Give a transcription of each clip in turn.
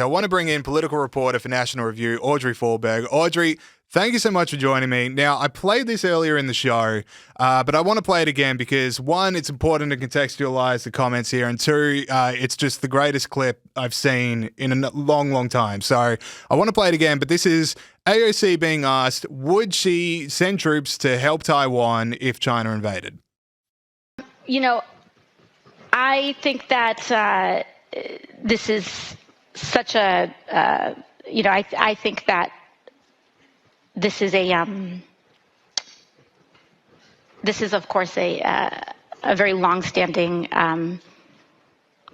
I want to bring in political reporter for National Review, Audrey Fahlberg. Audrey, thank you so much for joining me. Now, I played this earlier in the show, but I want to play it again because, one, it's important to contextualize the comments here, and two, it's just the greatest clip I've seen in a long, long time. So I want to play it again, but this is AOC being asked, would she send troops to help Taiwan if China invaded? You know, I think that this is such a, I think that this is of course a very longstanding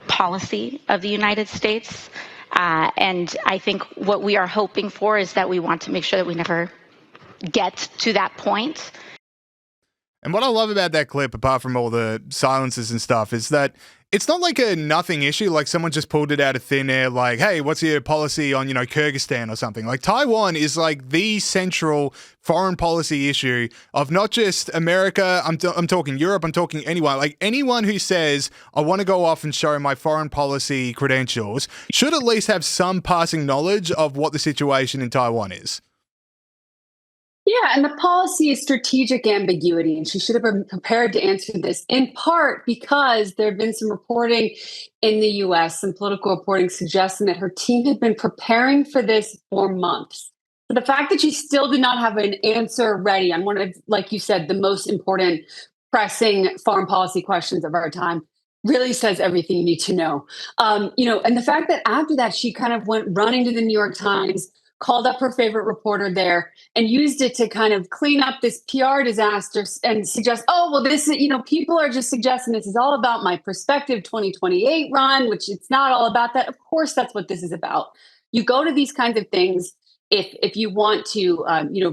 policy of the United States, and I think what we are hoping for is that we want to make sure that we never get to that point. And what I love about that clip, apart from all the silences and stuff, is that it's not like a nothing issue, like someone just pulled it out of thin air, like, hey, what's your policy on, Kyrgyzstan or something? Like, Taiwan is like the central foreign policy issue of not just America, I'm talking Europe, I'm talking anyone. Like, anyone who says, I want to go off and show my foreign policy credentials should at least have some passing knowledge of what the situation in Taiwan is. Yeah, and the policy is strategic ambiguity, and she should have been prepared to answer this, in part because there have been some reporting in the U.S., some political reporting suggesting that her team had been preparing for this for months. But the fact that she still did not have an answer ready on one of, like you said, the most important pressing foreign policy questions of our time really says everything you need to know. And the fact that after that, she kind of went running to the New York Times, called up her favorite reporter there and used it to kind of clean up this PR disaster and suggest, people are just suggesting this is all about my Perspective 2028 run, which it's not all about that. Of course, that's what this is about. You go to these kinds of things if you want to,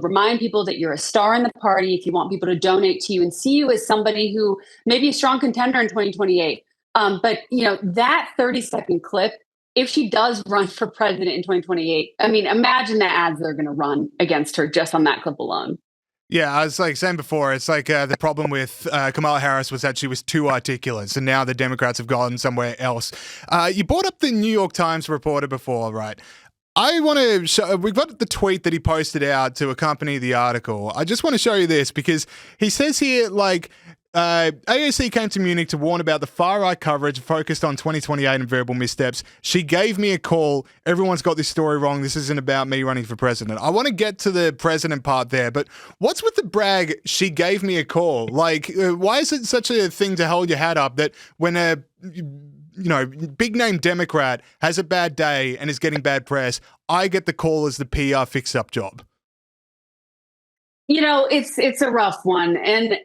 remind people that you're a star in the party, if you want people to donate to you and see you as somebody who may be a strong contender in 2028. But that 30-second clip, if she does run for president in 2028, I mean, imagine the ads they're going to run against her just on that clip alone. Yeah, I was saying before, it's like the problem with Kamala Harris was that she was too articulate. So now the Democrats have gone somewhere else. You brought up the New York Times reporter before, right? I want to show, we've got the tweet that he posted out to accompany the article. I just want to show you this because he says here, AOC came to Munich to warn about the far-right coverage focused on 2028 and variable missteps. She gave me a call. Everyone's got this story wrong. This isn't about me running for president. I want to get to the president part there, but what's with the brag, she gave me a call? Why is it such a thing to hold your hat up that when a big-name Democrat has a bad day and is getting bad press, I get the call as the PR fix-up job? It's a rough one. And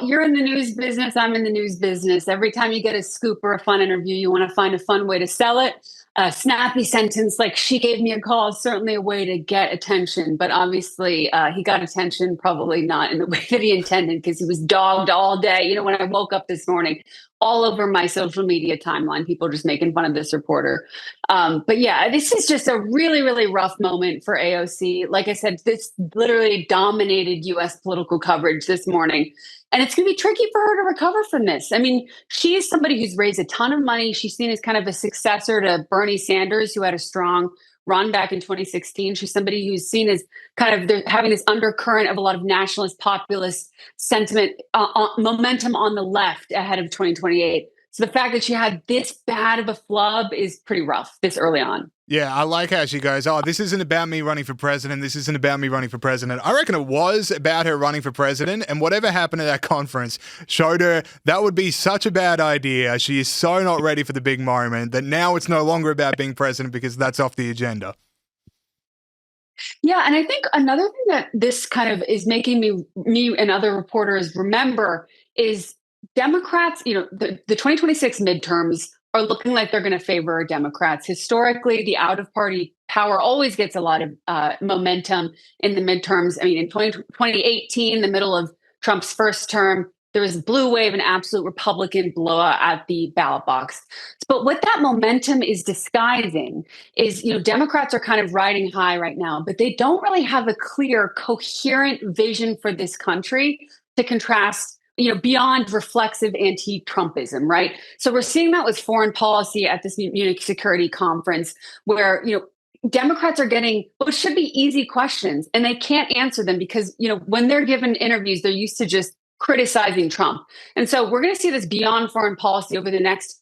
you're in the news business. I'm in the news business. Every time you get a scoop or a fun interview, you want to find a fun way to sell it. A snappy sentence like she gave me a call is certainly a way to get attention. But obviously he got attention, probably not in the way that he intended, because he was dogged all day. When I woke up this morning, all over my social media timeline, people just making fun of this reporter. But yeah, this is just a really, really rough moment for AOC. Like I said, this literally dominated U.S. political coverage this morning. And it's going to be tricky for her to recover from this. I mean, she is somebody who's raised a ton of money. She's seen as kind of a successor to Bernie Sanders, who had a strong run back in 2016. She's somebody who's seen as kind of having this undercurrent of a lot of nationalist, populist sentiment, momentum on the left ahead of 2028. So the fact that she had this bad of a flub is pretty rough this early on. Yeah, I like how she goes, this isn't about me running for president. This isn't about me running for president. I reckon it was about her running for president, and whatever happened at that conference showed her that would be such a bad idea. She is so not ready for the big moment that now it's no longer about being president because that's off the agenda. Yeah, and I think another thing that this kind of is making me and other reporters remember is Democrats, the 2026 midterms are looking like they're going to favor Democrats. Historically, the out-of-party power always gets a lot of momentum in the midterms. I mean, in 2018, the middle of Trump's first term, there was a blue wave and absolute Republican blowout at the ballot box. But what that momentum is disguising is, Democrats are kind of riding high right now, but they don't really have a clear, coherent vision for this country to contrast beyond reflexive anti-Trumpism, right? So we're seeing that with foreign policy at this Munich Security Conference, where Democrats are getting what should be easy questions, and they can't answer them because when they're given interviews, they're used to just criticizing Trump. And so we're going to see this beyond foreign policy over the next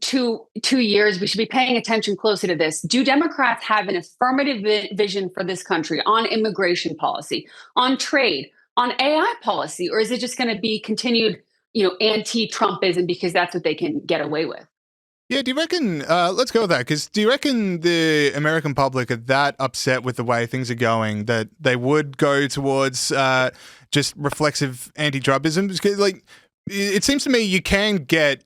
two years. We should be paying attention closely to this. Do Democrats have an affirmative vision for this country on immigration policy, on trade, on AI policy, or is it just going to be continued, anti-Trumpism because that's what they can get away with? Yeah, do you reckon, let's go with that, because do you reckon the American public are that upset with the way things are going that they would go towards just reflexive anti-Trumpism? Because, it seems to me you can get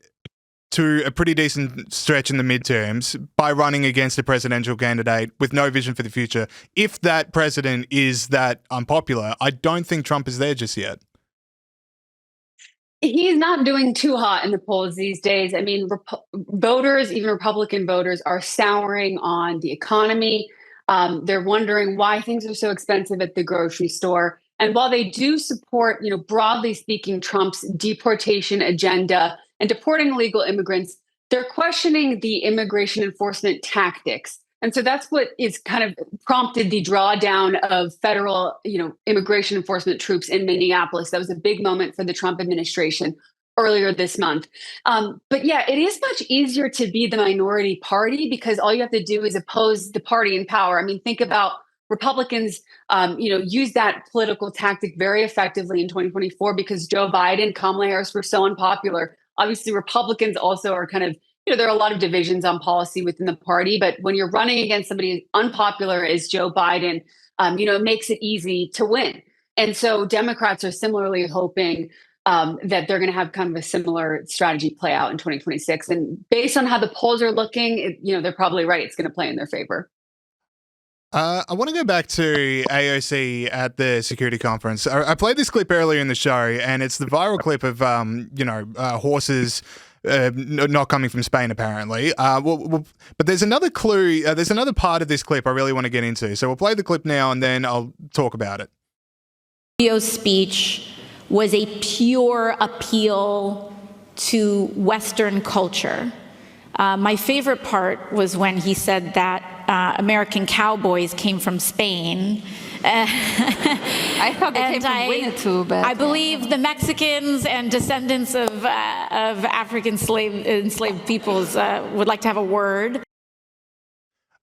to a pretty decent stretch in the midterms by running against a presidential candidate with no vision for the future. If that president is that unpopular, I don't think Trump is there just yet. He's not doing too hot in the polls these days. I mean, voters, even Republican voters, are souring on the economy. They're wondering why things are so expensive at the grocery store. And while they do support, broadly speaking, Trump's deportation agenda and deporting illegal immigrants, they're questioning the immigration enforcement tactics. And so that's what is kind of prompted the drawdown of federal, immigration enforcement troops in Minneapolis. That was a big moment for the Trump administration earlier this month. But yeah, it is much easier to be the minority party because all you have to do is oppose the party in power. I mean, think about Republicans, use that political tactic very effectively in 2024 because Joe Biden, Kamala Harris were so unpopular. Obviously, Republicans also are kind of, there are a lot of divisions on policy within the party, but when you're running against somebody unpopular as Joe Biden, it makes it easy to win. And so Democrats are similarly hoping that they're going to have kind of a similar strategy play out in 2026. And based on how the polls are looking, they're probably right. It's going to play in their favor. I want to go back to AOC at the security conference. I played this clip earlier in the show, and it's the viral clip of, horses not coming from Spain, apparently. But there's another clue. There's another part of this clip I really want to get into. So we'll play the clip now, and then I'll talk about it. Rubio's speech was a pure appeal to Western culture. My favorite part was when he said that American cowboys came from Spain. I thought they came from Winnetou, but I believe the Mexicans and descendants of African enslaved peoples would like to have a word.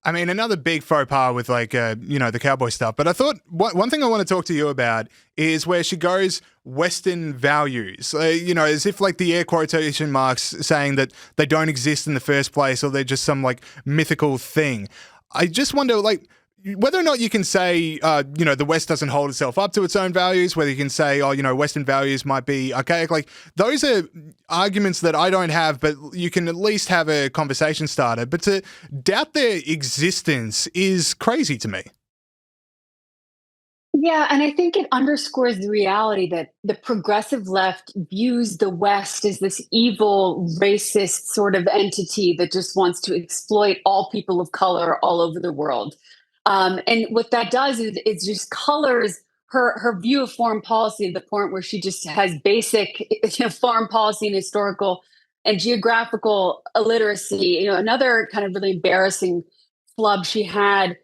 I mean, another big faux pas with the cowboy stuff. But I thought one thing I want to talk to you about is where she goes Western values, as if the air quotation marks saying that they don't exist in the first place or they're just some mythical thing. I just wonder whether or not you can say, the West doesn't hold itself up to its own values, whether you can say, Western values might be archaic. Those are arguments that I don't have, but you can at least have a conversation starter. But to doubt their existence is crazy to me. Yeah, and I think it underscores the reality that the progressive left views the West as this evil, racist sort of entity that just wants to exploit all people of color all over the world. And what that does is it just colors her view of foreign policy to the point where she just has basic foreign policy and historical and geographical illiteracy. Another kind of really embarrassing flub she had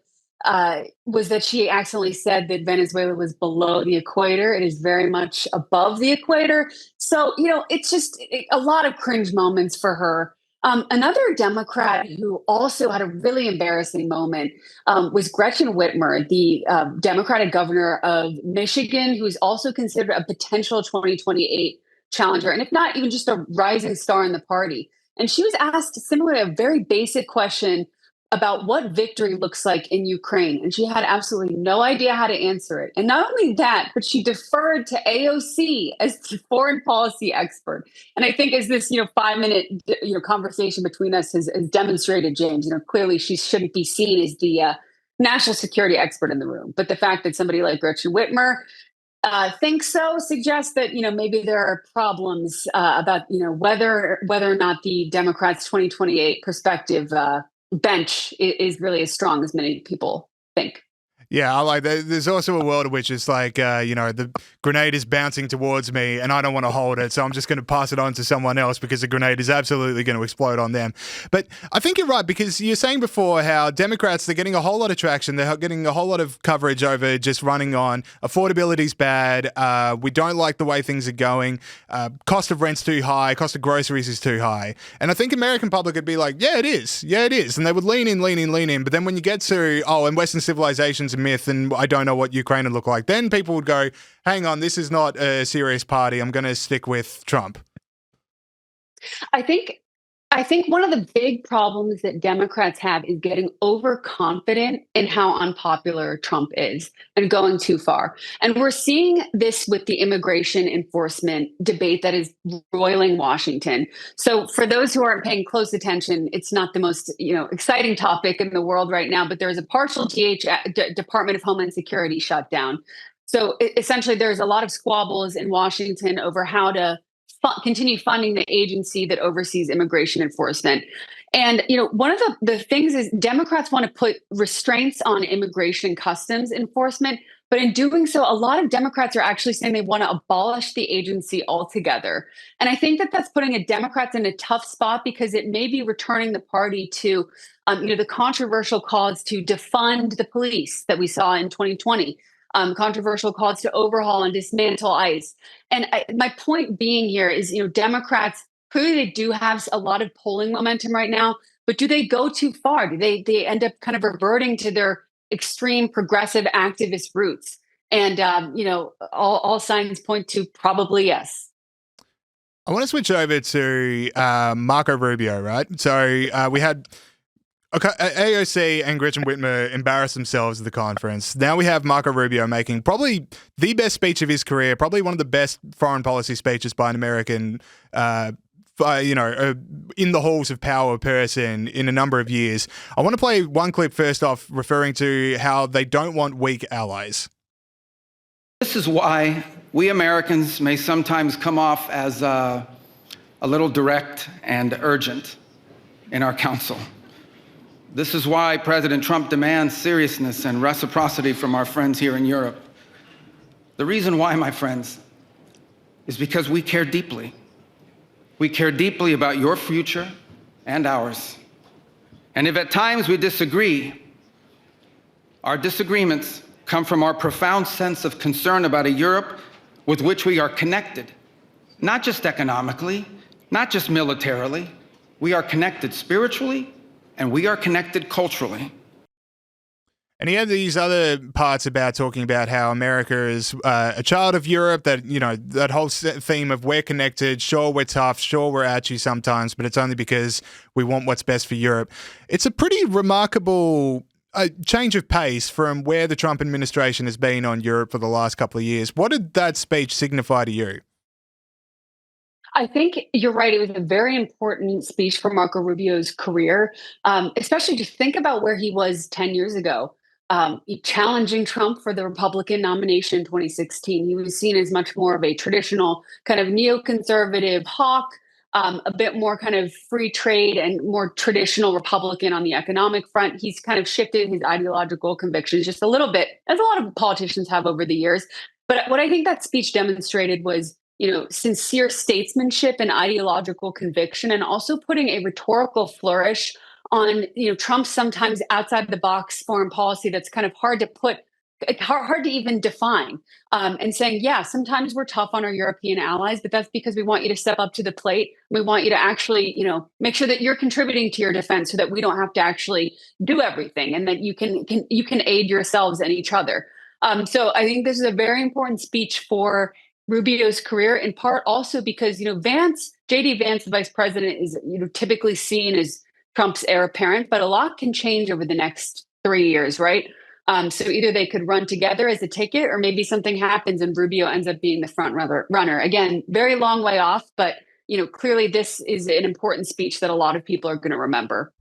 was that she accidentally said that Venezuela was below the equator. It is very much above the equator. So, it's just a lot of cringe moments for her. Another Democrat who also had a really embarrassing moment was Gretchen Whitmer, the Democratic governor of Michigan, who is also considered a potential 2028 challenger, and if not even just a rising star in the party. And she was asked similarly a very basic question about what victory looks like in Ukraine. And she had absolutely no idea how to answer it. And not only that, but she deferred to AOC as the foreign policy expert. And I think as this, 5-minute, conversation between us has demonstrated, James, clearly she shouldn't be seen as the national security expert in the room. But the fact that somebody like Gretchen Whitmer thinks so suggests that, maybe there are problems about, whether or not the Democrats' 2028 perspective bench is really as strong as many people think. Yeah, I like that. There's also a world in which it's like, the grenade is bouncing towards me and I don't want to hold it, so I'm just going to pass it on to someone else because the grenade is absolutely going to explode on them. But I think you're right, because you're saying before how Democrats, they're getting a whole lot of traction. They're getting a whole lot of coverage over just running on affordability's bad. We don't like the way things are going. Cost of rent's too high. Cost of groceries is too high. And I think American public would be like, yeah, it is. Yeah, it is. And they would lean in. But then when you get to, and Western civilization's a myth and I don't know what Ukraine would look like, then people would go, hang on, this is not a serious party. I'm going to stick with Trump. I think one of the big problems that Democrats have is getting overconfident in how unpopular Trump is and going too far. And we're seeing this with the immigration enforcement debate that is roiling Washington. So for those who aren't paying close attention, it's not the most exciting topic in the world right now, but there's a partial Department of Homeland Security shutdown. So essentially, there's a lot of squabbles in Washington over how to continue funding the agency that oversees immigration enforcement. And, one of the things is Democrats want to put restraints on immigration customs enforcement. But in doing so, a lot of Democrats are actually saying they want to abolish the agency altogether. And I think that that's putting Democrats in a tough spot because it may be returning the party to, the controversial calls to defund the police that we saw in 2020. Controversial calls to overhaul and dismantle ICE. And my point being here is, Democrats, clearly they do have a lot of polling momentum right now, but do they go too far? Do they end up kind of reverting to their extreme progressive activist roots? And, all signs point to probably yes. I want to switch over to Marco Rubio, right? So we had AOC and Gretchen Whitmer embarrassed themselves at the conference. Now we have Marco Rubio making probably the best speech of his career, probably one of the best foreign policy speeches by an American, in the halls of power person in a number of years. I want to play one clip first off, referring to how they don't want weak allies. This is why we Americans may sometimes come off as a little direct and urgent in our counsel. This is why President Trump demands seriousness and reciprocity from our friends here in Europe. The reason why, my friends, is because we care deeply. We care deeply about your future and ours. And if at times we disagree, our disagreements come from our profound sense of concern about a Europe with which we are connected, not just economically, not just militarily. We are connected spiritually, and we are connected culturally. And he had these other parts about talking about how America is a child of Europe, that, that whole theme of we're connected, sure, we're tough, sure, we're at you sometimes, but it's only because we want what's best for Europe. It's a pretty remarkable change of pace from where the Trump administration has been on Europe for the last couple of years. What did that speech signify to you? I think you're right. It was a very important speech for Marco Rubio's career, especially to think about where he was 10 years ago, challenging Trump for the Republican nomination in 2016. He was seen as much more of a traditional kind of neoconservative hawk, a bit more kind of free trade and more traditional Republican on the economic front. He's kind of shifted his ideological convictions just a little bit, as a lot of politicians have over the years. But what I think that speech demonstrated was sincere statesmanship and ideological conviction, and also putting a rhetorical flourish on, Trump's sometimes outside the box foreign policy that's kind of hard to even define, and saying, yeah, sometimes we're tough on our European allies, but that's because we want you to step up to the plate. We want you to actually, make sure that you're contributing to your defense so that we don't have to actually do everything, and that you can aid yourselves and each other. So I think this is a very important speech for Rubio's career, in part also because, JD Vance, the vice president, is, typically seen as Trump's heir apparent, but a lot can change over the next 3 years, right? So either they could run together as a ticket, or maybe something happens and Rubio ends up being the front runner. Again, very long way off, but, clearly this is an important speech that a lot of people are going to remember.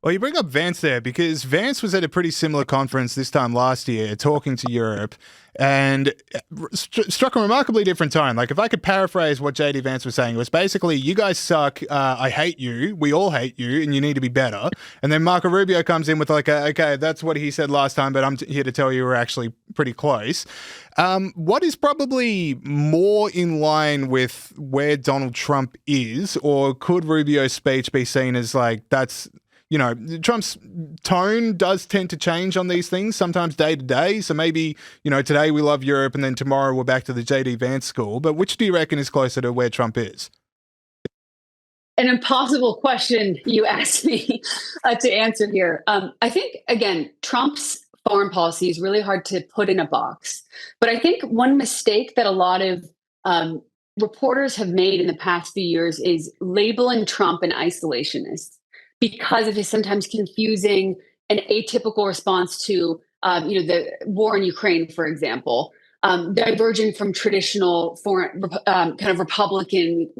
Well, you bring up Vance there because Vance was at a pretty similar conference this time last year talking to Europe and struck a remarkably different tone. Like, if I could paraphrase what JD Vance was saying, it was basically, you guys suck, I hate you, we all hate you, and you need to be better. And then Marco Rubio comes in with like, okay, that's what he said last time, but I'm here to tell you we're actually pretty close. What is probably more in line with where Donald Trump is, or could Rubio's speech be seen as like, that's... You know, Trump's tone does tend to change on these things, sometimes day to day. So maybe, you know, today we love Europe and then tomorrow we're back to the JD Vance school. But which do you reckon is closer to where Trump is? An impossible question you asked me to answer here. I think, again, Trump's foreign policy is really hard to put in a box. But I think one mistake that a lot of reporters have made in the past few years is labeling Trump an isolationist, because of his sometimes confusing and atypical response to, the war in Ukraine, for example, diverging from traditional foreign, kind of Republican,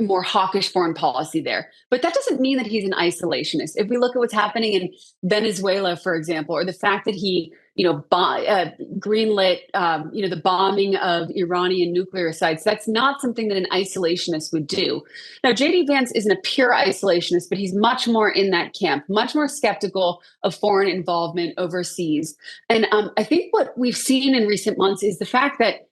more hawkish foreign policy there. But that doesn't mean that he's an isolationist. If we look at what's happening in Venezuela, for example, or the fact that he, greenlit, the bombing of Iranian nuclear sites, that's not something that an isolationist would do. Now, JD Vance isn't a pure isolationist, but he's much more in that camp, much more skeptical of foreign involvement overseas. And I think what we've seen in recent months is the fact that,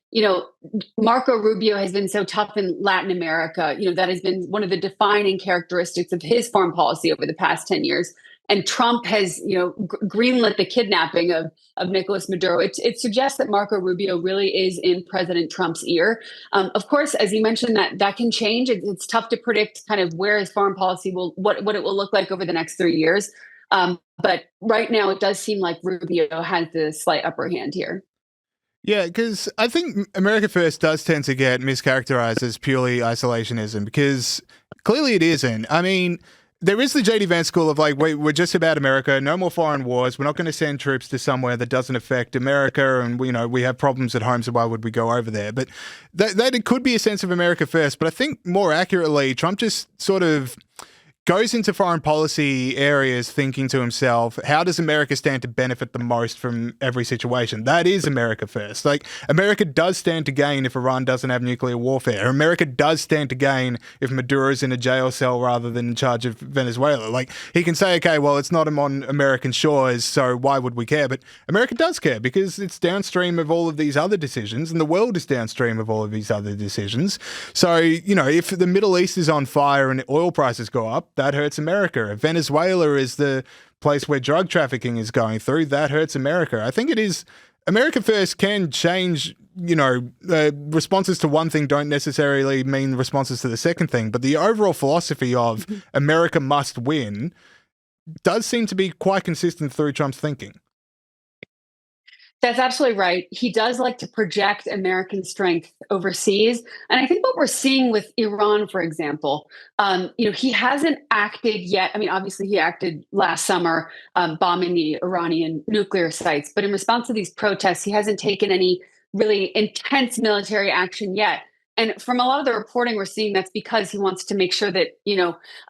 Marco Rubio has been so tough in Latin America. That has been one of the defining characteristics of his foreign policy over the past 10 years. And Trump has, greenlit the kidnapping of Nicolas Maduro. It suggests that Marco Rubio really is in President Trump's ear. Of course, as you mentioned, that can change. It's tough to predict kind of where his foreign policy what it will look like over the next 3 years. But right now, it does seem like Rubio has the slight upper hand here. Yeah, because I think America First does tend to get mischaracterized as purely isolationism, because clearly it isn't. I mean, there is the JD Vance school of like, wait, we're just about America, no more foreign wars, we're not going to send troops to somewhere that doesn't affect America, and we have problems at home, so why would we go over there? But that it could be a sense of America First, but I think more accurately, Trump just sort of goes into foreign policy areas thinking to himself, how does America stand to benefit the most from every situation? That is America First. Like, America does stand to gain if Iran doesn't have nuclear warfare. America does stand to gain if Maduro's in a jail cell rather than in charge of Venezuela. Like, he can say, okay, well, it's not on American shores, so why would we care? But America does care because it's downstream of all of these other decisions, and the world is downstream of all of these other decisions. So, if the Middle East is on fire and oil prices go up, that hurts America. If Venezuela is the place where drug trafficking is going through, that hurts America. I think it is America First can change, responses to one thing don't necessarily mean responses to the second thing, but the overall philosophy of America must win does seem to be quite consistent through Trump's thinking. That's absolutely right. He does like to project American strength overseas. And I think what we're seeing with Iran, for example, he hasn't acted yet. I mean, obviously he acted last summer bombing the Iranian nuclear sites. But in response to these protests, he hasn't taken any really intense military action yet. And from a lot of the reporting we're seeing, that's because he wants to make sure that,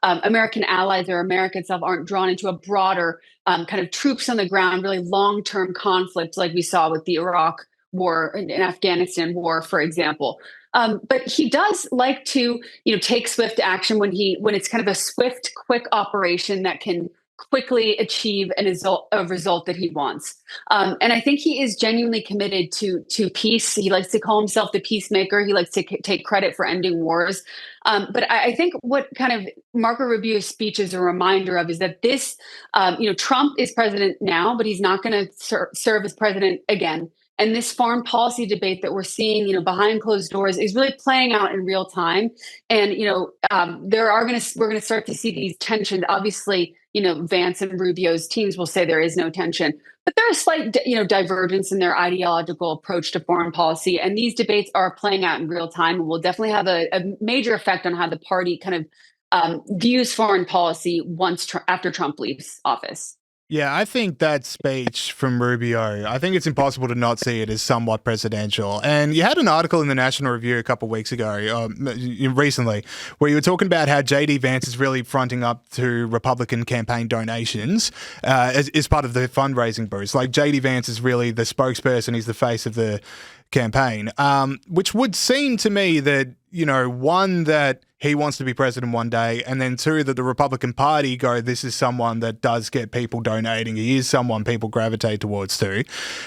American allies or America itself aren't drawn into a broader kind of troops on the ground, really long-term conflict like we saw with the Iraq war and Afghanistan war, for example. But he does like to, take swift action when it's kind of a swift, quick operation that can quickly achieve a result that he wants. And I think he is genuinely committed to peace. He likes to call himself the peacemaker. He likes to take credit for ending wars. But I think what kind of Marco Rubio's speech is a reminder of is that this, Trump is president now, but he's not going to serve as president again. And this foreign policy debate that we're seeing, behind closed doors is really playing out in real time. And, we're going to start to see these tensions. Obviously, Vance and Rubio's teams will say there is no tension, but there is slight, divergence in their ideological approach to foreign policy. And these debates are playing out in real time and will definitely have a major effect on how the party kind of views foreign policy after Trump leaves office. Yeah, I think that speech from Rubio, I think it's impossible to not see it as somewhat presidential. And you had an article in the National Review a couple of weeks ago, recently, where you were talking about how JD Vance is really fronting up to Republican campaign donations as part of the fundraising boost. Like JD Vance is really the spokesperson, he's the face of the campaign, which would seem to me that, one, that he wants to be president one day, and then two, that the Republican Party go, this is someone that does get people donating. He is someone people gravitate towards too.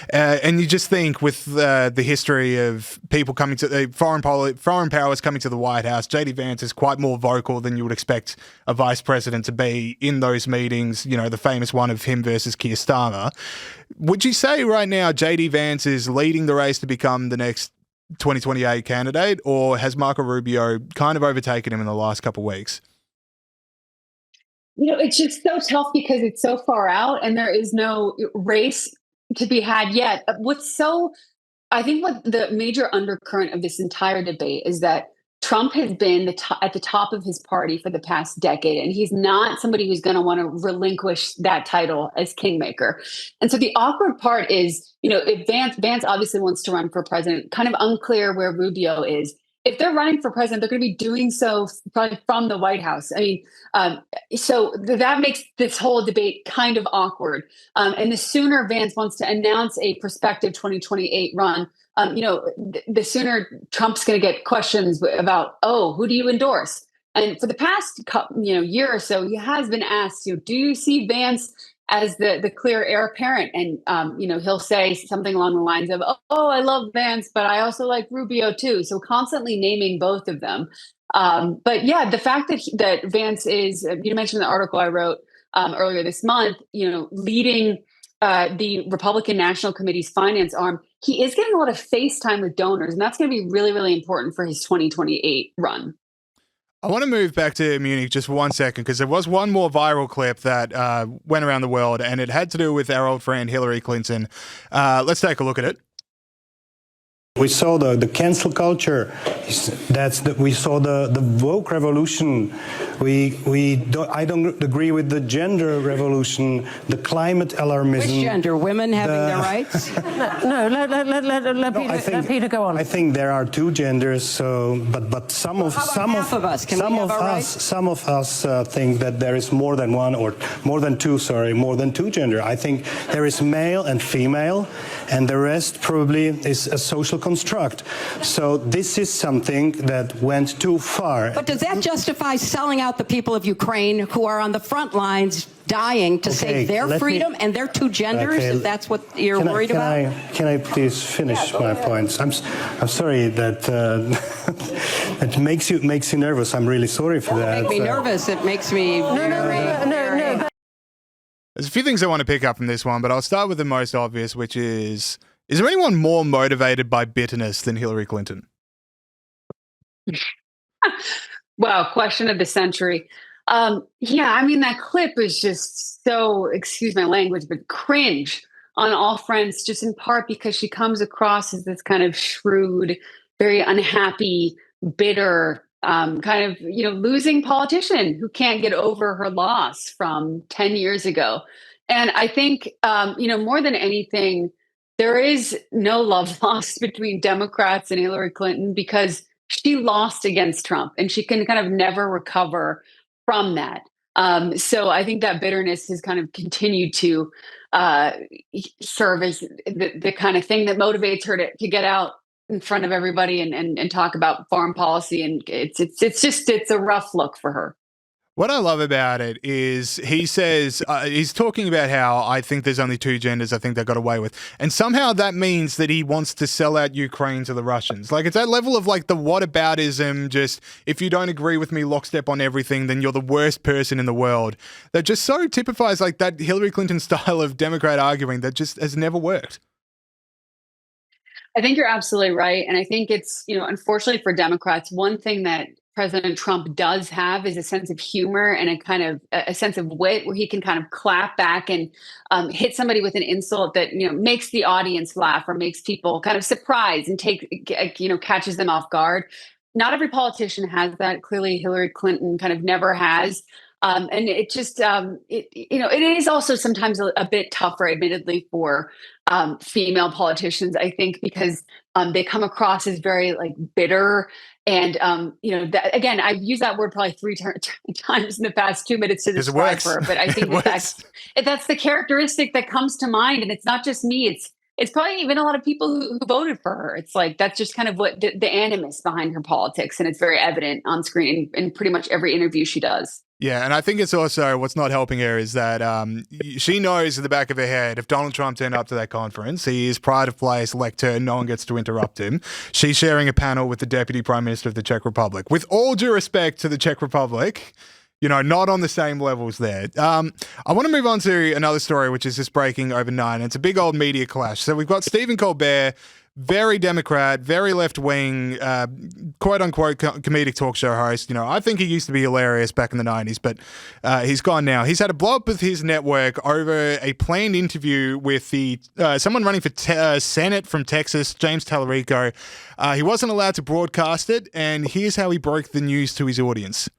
And you just think with the history of people coming to foreign powers coming to the White House, JD Vance is quite more vocal than you would expect a vice president to be in those meetings, the famous one of him versus Keir Starmer. Would you say right now JD Vance is leading the race to become the next 2028 candidate, or has Marco Rubio kind of overtaken him in the last couple of weeks? It's just so tough because it's so far out and there is no race to be had yet. I think what the major undercurrent of this entire debate is that Trump has been at the top of his party for the past decade, and he's not somebody who's going to want to relinquish that title as kingmaker. And so the awkward part is, if Vance obviously wants to run for president, kind of unclear where Rubio is. If they're running for president, they're going to be doing so probably from the White House. So that makes this whole debate kind of awkward. And the sooner Vance wants to announce a prospective 2028 run, the sooner Trump's going to get questions about, who do you endorse? And for the past year or so, he has been asked, do you see Vance as the clear heir apparent? And, he'll say something along the lines of, I love Vance, but I also like Rubio too. So constantly naming both of them. But yeah, the fact that Vance is, you mentioned the article I wrote earlier this month, leading the Republican National Committee's finance arm, he is getting a lot of face time with donors, and that's going to be really, really important for his 2028 run. I want to move back to Munich just for 1 second, because there was one more viral clip that went around the world, and it had to do with our old friend Hillary Clinton. Let's take a look at it. We saw the cancel culture. We saw the woke revolution. I don't agree with the gender revolution, the climate alarmism. Which gender? Women having their rights? Let Peter go on. I think there are two genders. But some of us think that there is more than one, or more than two gender. I think there is male and female, and the rest probably is a social construct. So this is something that went too far. But does that justify selling out the people of Ukraine who are on the front lines dying to save their freedom and their two genders, if that's what you're worried about? Can I please finish my points? I'm sorry that it makes you nervous. I'm really sorry for that. It makes me nervous. It makes me No. There's a few things I want to pick up from this one, but I'll start with the most obvious, which is there anyone more motivated by bitterness than Hillary Clinton? Wow, question of the century. That clip is just so, excuse my language, but cringe on all fronts, just in part because she comes across as this kind of shrewd, very unhappy, bitter, losing politician who can't get over her loss from 10 years ago. And I think, more than anything, there is no love lost between Democrats and Hillary Clinton because she lost against Trump and she can kind of never recover from that. So I think that bitterness has kind of continued to serve as the kind of thing that motivates her to get out in front of everybody and talk about foreign policy. And it's a rough look for her. What I love about it is he says, he's talking about how I think there's only two genders I think they got away with. And somehow that means that he wants to sell out Ukraine to the Russians. Like, it's that level of like the whataboutism, just if you don't agree with me lockstep on everything, then you're the worst person in the world. That just so typifies like that Hillary Clinton style of Democrat arguing that just has never worked. I think you're absolutely right. And I think it's, unfortunately for Democrats, one thing that President Trump does have is a sense of humor and a kind of a sense of wit where he can kind of clap back and hit somebody with an insult that, makes the audience laugh or makes people kind of surprised and catches them off guard. Not every politician has that. Clearly, Hillary Clinton kind of never has. And it just, it is also sometimes a bit tougher, admittedly, for female politicians, I think, because they come across as very like bitter. And, again, I've used that word probably three times in the past 2 minutes to describe her. But I think that's the characteristic that comes to mind. And it's not just me. It's probably even a lot of people who voted for her. It's like, that's just kind of what the animus behind her politics. And it's very evident on screen in pretty much every interview she does. Yeah, and I think it's also what's not helping her is that she knows in the back of her head if Donald Trump turned up to that conference, he is pride of place, lectern, no one gets to interrupt him. She's sharing a panel with the Deputy Prime Minister of the Czech Republic. With all due respect to the Czech Republic, not on the same levels there. I want to move on to another story, which is just breaking overnight. It's a big old media clash. So we've got Stephen Colbert, very Democrat, very left-wing, quote-unquote comedic talk show host. I think he used to be hilarious back in the 90s, but he's gone now. He's had a blow-up with his network over a planned interview with someone running for Senate from Texas, James Tallarico. He wasn't allowed to broadcast it, and here's how he broke the news to his audience.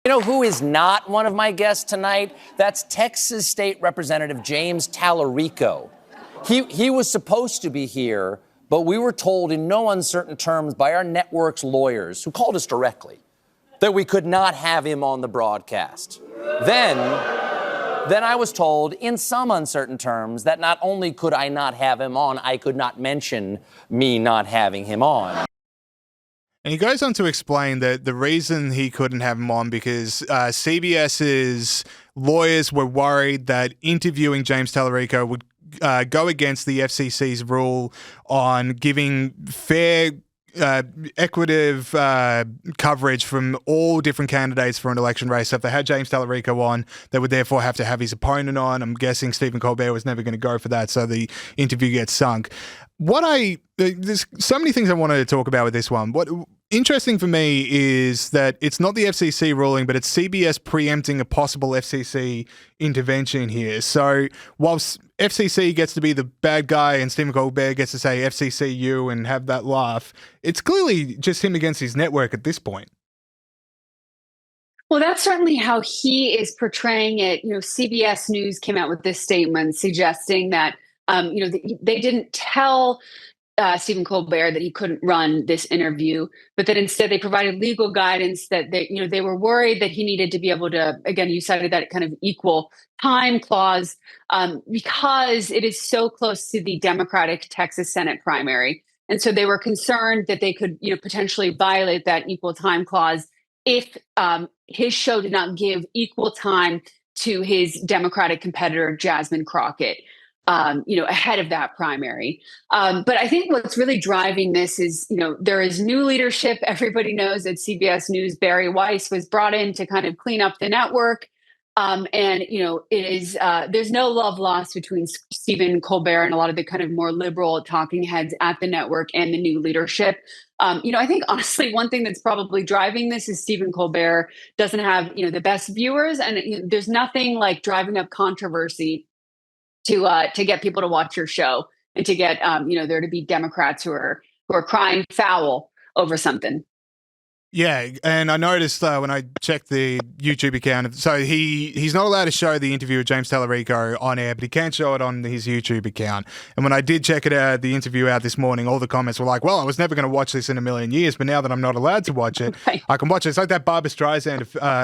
You know who is not one of my guests tonight? That's Texas State Representative James Tallarico. He was supposed to be here, but we were told in no uncertain terms by our network's lawyers, who called us directly, that we could not have him on the broadcast. Then I was told in some uncertain terms that not only could I not have him on, I could not mention me not having him on. And he goes on to explain that the reason he couldn't have him on because CBS's lawyers were worried that interviewing James Tallarico would go against the FCC's rule on giving fair, equitative coverage from all different candidates for an election race. So if they had James Tallarico on, they would therefore have to have his opponent on. I'm guessing Stephen Colbert was never going to go for that, so the interview gets sunk. There's so many things I wanted to talk about with this one. What interesting for me is that it's not the FCC ruling, but it's CBS preempting a possible FCC intervention here. So whilst FCC gets to be the bad guy and Stephen Colbert gets to say FCC you and have that laugh, it's clearly just him against his network at this point. Well, that's certainly how he is portraying it. CBS News came out with this statement suggesting that they didn't tell Stephen Colbert that he couldn't run this interview, but that instead they provided legal guidance that they were worried that he needed to be able to, again, you cited that kind of equal time clause, because it is so close to the Democratic Texas Senate primary. And so they were concerned that they could, potentially violate that equal time clause if his show did not give equal time to his Democratic competitor, Jasmine Crockett. Ahead of that primary. But I think what's really driving this is, there is new leadership. Everybody knows that CBS News, Barry Weiss was brought in to kind of clean up the network. It is, there's no love lost between Stephen Colbert and a lot of the kind of more liberal talking heads at the network and the new leadership. I think honestly, one thing that's probably driving this is Stephen Colbert doesn't have, the best viewers, and there's nothing like driving up controversy to get people to watch your show and to get there to be Democrats who are crying foul over something. Yeah, and I noticed when I checked the YouTube account, so he's not allowed to show the interview with James Tallarico on air, but he can show it on his YouTube account. And when I did check the interview out this morning, all the comments were like, well, I was never going to watch this in a million years, but now that I'm not allowed to watch it, right, I can watch it. It's like that Barbra Streisand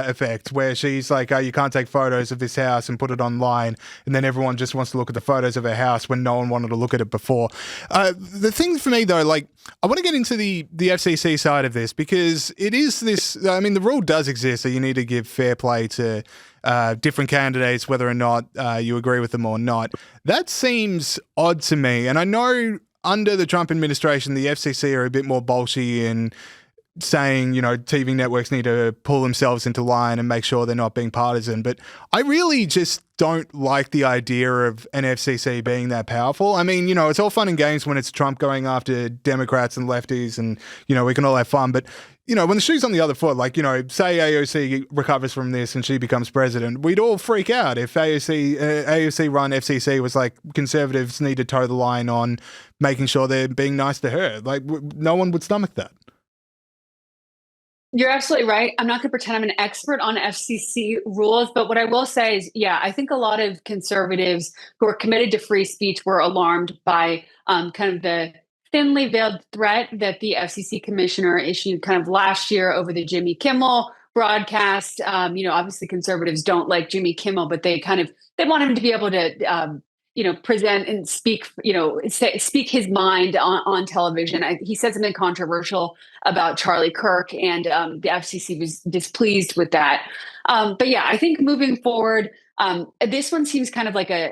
effect where she's like, you can't take photos of this house and put it online, and then everyone just wants to look at the photos of her house when no one wanted to look at it before. The thing for me, though, I want to get into the FCC side of this because it is this, the rule does exist, so you need to give fair play to different candidates, whether or not you agree with them or not. That seems odd to me. And I know under the Trump administration, the FCC are a bit more bolshy in saying, TV networks need to pull themselves into line and make sure they're not being partisan. But I really just don't like the idea of an FCC being that powerful. It's all fun and games when it's Trump going after Democrats and lefties and, we can all have fun. But, when the shoe's on the other foot, say AOC recovers from this and she becomes president, we'd all freak out if AOC run FCC was like, conservatives need to toe the line on making sure they're being nice to her. No one would stomach that. You're absolutely right. I'm not going to pretend I'm an expert on FCC rules, but what I will say is, yeah, I think a lot of conservatives who are committed to free speech were alarmed by kind of the thinly veiled threat that the FCC commissioner issued kind of last year over the Jimmy Kimmel broadcast. Obviously conservatives don't like Jimmy Kimmel, but they want him to be able to present and speak, speak his mind on television. He said something controversial about Charlie Kirk, and the FCC was displeased with that. But yeah, I think moving forward, this one seems kind of like a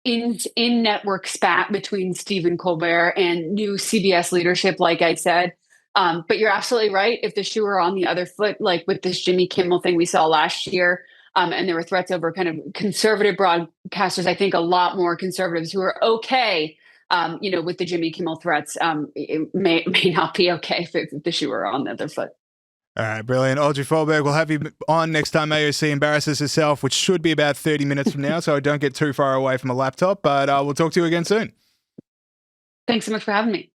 in-network spat between Stephen Colbert and new CBS leadership, like I said. But you're absolutely right. If the shoe were on the other foot, like with this Jimmy Kimmel thing we saw last year, and there were threats over kind of conservative broadcasters, I think a lot more conservatives who are okay, with the Jimmy Kimmel threats, it may not be okay if the shoe were on the other foot. All right, brilliant. Audrey Fahlberg, we'll have you on next time AOC embarrasses herself, which should be about 30 minutes from now, so I don't get too far away from a laptop, but we'll talk to you again soon. Thanks so much for having me.